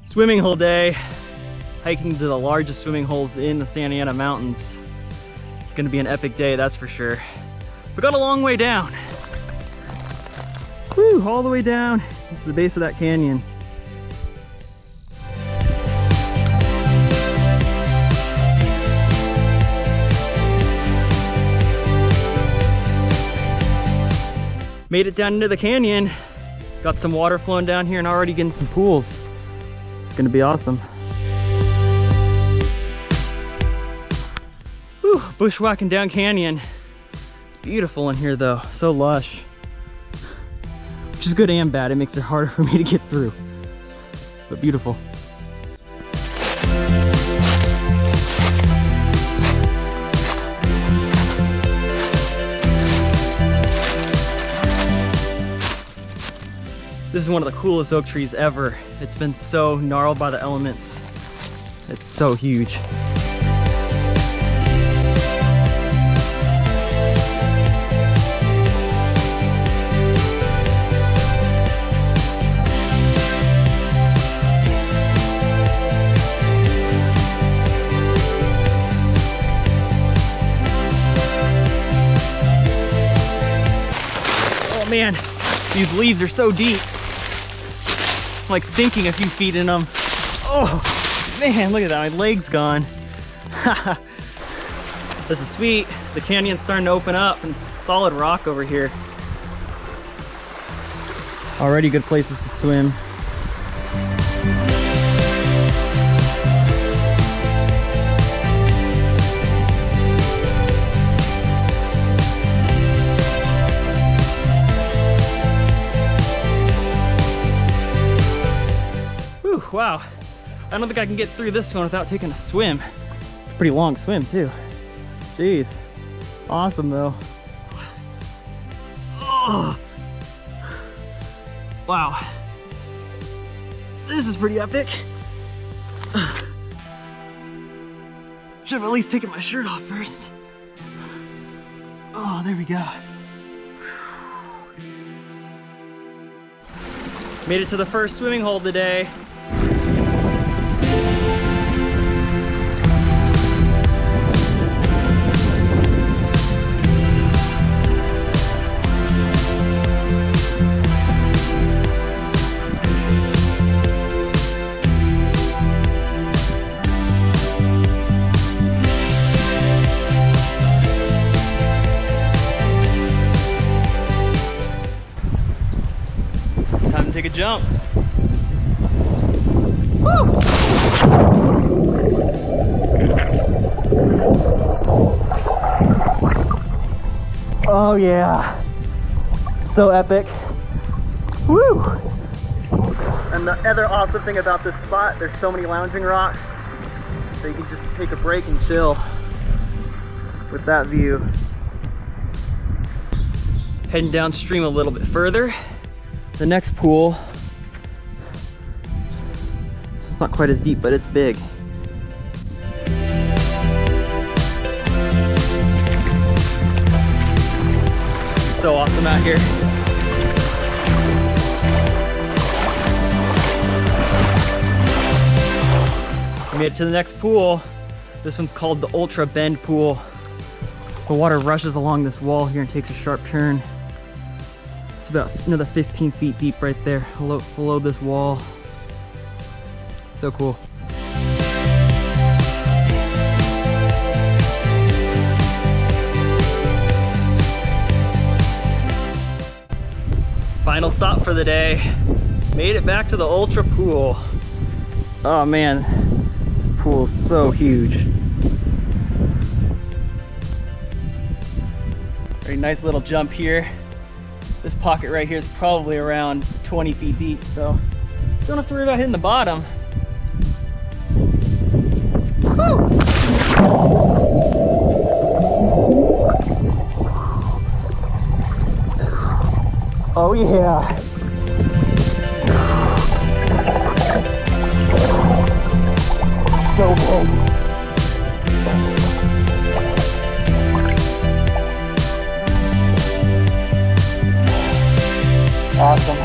Swimming hole day, hiking to the largest swimming holes in the Santa Ana Mountains. It's gonna be an epic day, that's for sure. We got a long way down. Woo, all the way down to the base of that canyon. Made it down into the canyon. Got some water flowing down here and already getting some pools. It's gonna be awesome. Whew, bushwhacking down canyon. It's beautiful in here though, so lush. Which is good and bad, it makes it harder for me to get through. But beautiful. This is one of the coolest oak trees ever. It's been so gnarled by the elements. It's so huge. Oh man, these leaves are so deep. I'm like sinking a few feet in them. Oh man, look at that, my leg's gone. This is sweet. The canyon's starting to open up and it's solid rock over here. Already good places to swim. Wow, I don't think I can get through this one without taking a swim. It's a pretty long swim too. Jeez, awesome though. Oh. Wow, this is pretty epic. Should have at least taken my shirt off first. Oh, there we go. Made it to the first swimming hole today. Time to take a jump. Woo! Oh yeah, so epic. Woo! And the other awesome thing about this spot, there's so many lounging rocks, so you can just take a break and chill with that view. Heading downstream a little bit further. The next pool, so it's not quite as deep, but it's big. It's so awesome out here. We made it to the next pool. This one's called the Ultra Bend Pool. The water rushes along this wall here and takes a sharp turn. It's about another 15 feet deep right there below this wall. So cool. Final stop for the day. Made it back to the Ultra Pool. Oh man, this pool is so huge. Very nice little jump here. This pocket right here is probably around 20 feet deep, so don't have to worry about hitting the bottom. Woo! Oh yeah! So big. Awesome.